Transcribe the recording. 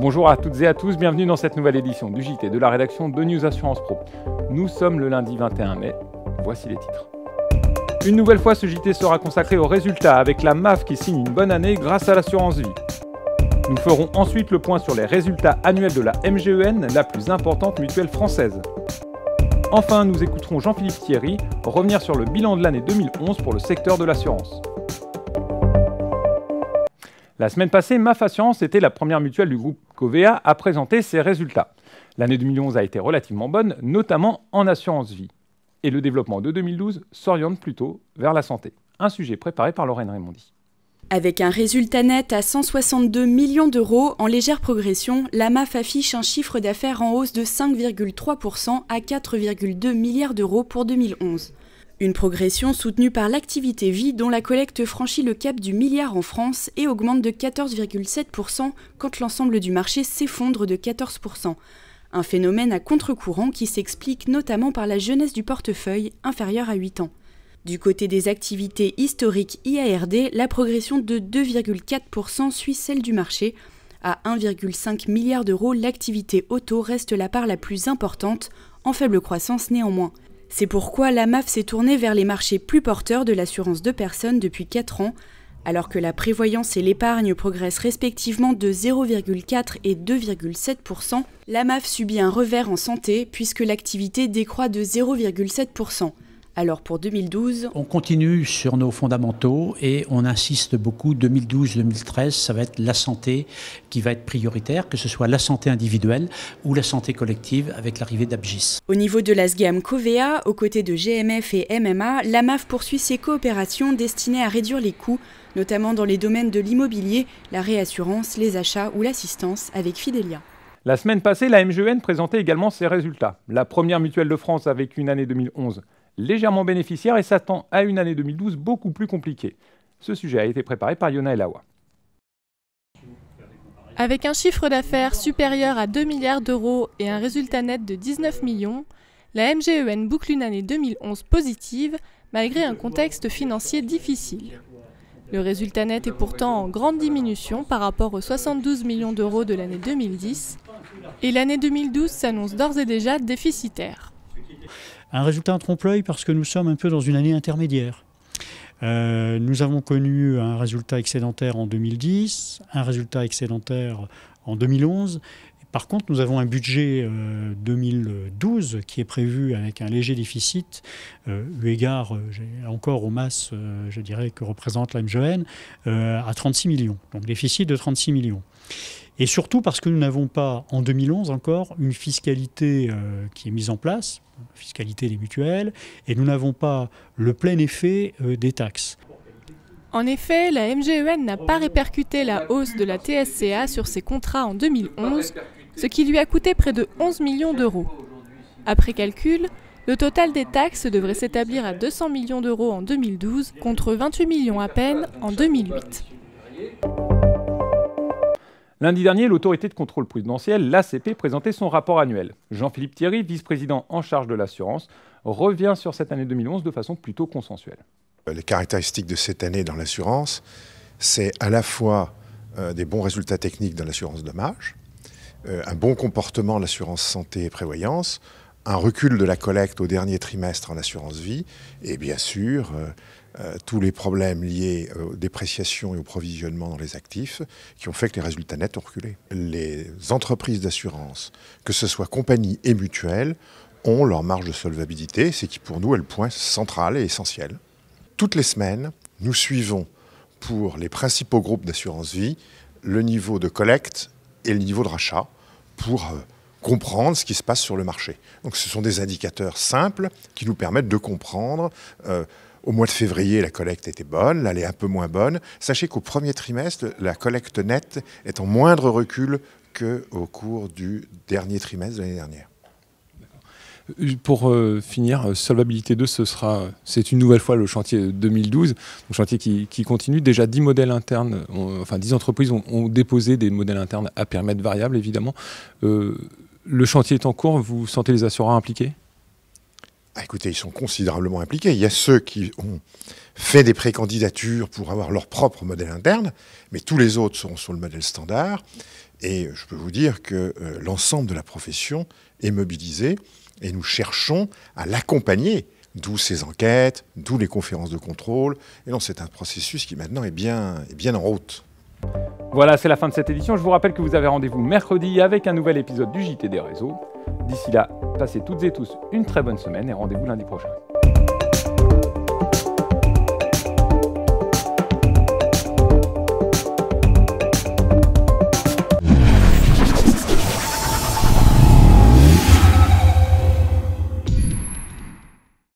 Bonjour à toutes et à tous, bienvenue dans cette nouvelle édition du JT de la rédaction de News Assurance Pro. Nous sommes le lundi 21 mai, voici les titres. Une nouvelle fois, ce JT sera consacré aux résultats avec la MAF qui signe une bonne année grâce à l'assurance vie. Nous ferons ensuite le point sur les résultats annuels de la MGEN, la plus importante mutuelle française. Enfin, nous écouterons Jean-Philippe Thierry revenir sur le bilan de l'année 2011 pour le secteur de l'assurance. La semaine passée, MAF Assurance était la première mutuelle du groupe Covéa à présenter ses résultats. L'année 2011 a été relativement bonne, notamment en assurance vie. Et le développement de 2012 s'oriente plutôt vers la santé. Un sujet préparé par Lorraine Raymondi. Avec un résultat net à 162 millions d'euros en légère progression, la MAF affiche un chiffre d'affaires en hausse de 5,3% à 4,2 milliards d'euros pour 2011. Une progression soutenue par l'activité vie dont la collecte franchit le cap du milliard en France et augmente de 14,7% quand l'ensemble du marché s'effondre de 14%. Un phénomène à contre-courant qui s'explique notamment par la jeunesse du portefeuille, inférieure à 8 ans. Du côté des activités historiques IARD, la progression de 2,4% suit celle du marché. À 1,5 milliard d'euros, l'activité auto reste la part la plus importante, en faible croissance néanmoins. C'est pourquoi la MAF s'est tournée vers les marchés plus porteurs de l'assurance de personnes depuis 4 ans, alors que la prévoyance et l'épargne progressent respectivement de 0,4 et 2,7%, la MAF subit un revers en santé puisque l'activité décroît de 0,7%. Alors pour 2012, on continue sur nos fondamentaux et on insiste beaucoup. 2012-2013, ça va être la santé qui va être prioritaire, que ce soit la santé individuelle ou la santé collective avec l'arrivée d'Abgis. Au niveau de la SGAM Covéa, aux côtés de GMF et MMA, la MAF poursuit ses coopérations destinées à réduire les coûts, notamment dans les domaines de l'immobilier, la réassurance, les achats ou l'assistance avec Fidelia. La semaine passée, la MGEN présentait également ses résultats. La première mutuelle de France avec une année 2011 légèrement bénéficiaire et s'attend à une année 2012 beaucoup plus compliquée. Ce sujet a été préparé par Yona Elawa. Avec un chiffre d'affaires supérieur à 2 milliards d'euros et un résultat net de 19 millions, la MGEN boucle une année 2011 positive malgré un contexte financier difficile. Le résultat net est pourtant en grande diminution par rapport aux 72 millions d'euros de l'année 2010 et l'année 2012 s'annonce d'ores et déjà déficitaire. Un résultat en trompe-l'œil parce que nous sommes un peu dans une année intermédiaire. Nous avons connu un résultat excédentaire en 2010, un résultat excédentaire en 2011. Par contre, nous avons un budget 2012 qui est prévu avec un léger déficit, eu égard encore aux masses, je dirais, que représente la MGEN, à 36 millions. Donc déficit de 36 millions. Et surtout parce que nous n'avons pas, en 2011 encore, une fiscalité qui est mise en place, fiscalité des mutuelles, et nous n'avons pas le plein effet des taxes. En effet, la MGEN n'a pas répercuté la hausse de la TSCA sur ses contrats en 2011, ce qui lui a coûté près de 11 millions d'euros. Après calcul, le total des taxes devrait s'établir à 200 millions d'euros en 2012, contre 28 millions à peine en 2008. Lundi dernier, l'autorité de contrôle prudentiel, l'ACP, présentait son rapport annuel. Jean-Philippe Thierry, vice-président en charge de l'assurance, revient sur cette année 2011 de façon plutôt consensuelle. Les caractéristiques de cette année dans l'assurance, c'est à la fois des bons résultats techniques dans l'assurance dommages, un bon comportement de l'assurance santé et prévoyance, un recul de la collecte au dernier trimestre en assurance vie et bien sûr tous les problèmes liés aux dépréciations et au provisionnement dans les actifs qui ont fait que les résultats nets ont reculé. Les entreprises d'assurance, que ce soit compagnies et mutuelles, ont leur marge de solvabilité, c'est qui pour nous est le point central et essentiel. Toutes les semaines, nous suivons pour les principaux groupes d'assurance vie le niveau de collecte et le niveau de rachat pour comprendre ce qui se passe sur le marché. Donc ce sont des indicateurs simples qui nous permettent de comprendre. Au mois de février, la collecte était bonne, là elle est un peu moins bonne. Sachez qu'au premier trimestre, la collecte nette est en moindre recul qu'au cours du dernier trimestre de l'année dernière. Pour finir, Solvabilité 2, c'est une nouvelle fois le chantier 2012, un chantier qui continue. Déjà 10 modèles internes, 10 entreprises ont déposé des modèles internes à périmètre variable, évidemment. Le chantier est en cours, vous sentez les assureurs impliqués ? Écoutez, ils sont considérablement impliqués. Il y a ceux qui ont fait des précandidatures pour avoir leur propre modèle interne, mais tous les autres seront sur le modèle standard. Et je peux vous dire que l'ensemble de la profession est mobilisé et nous cherchons à l'accompagner, d'où ces enquêtes, d'où les conférences de contrôle. Et non, c'est un processus qui maintenant est bien en route. Voilà, c'est la fin de cette édition. Je vous rappelle que vous avez rendez-vous mercredi avec un nouvel épisode du JT des réseaux. D'ici là, passez toutes et tous une très bonne semaine et rendez-vous lundi prochain.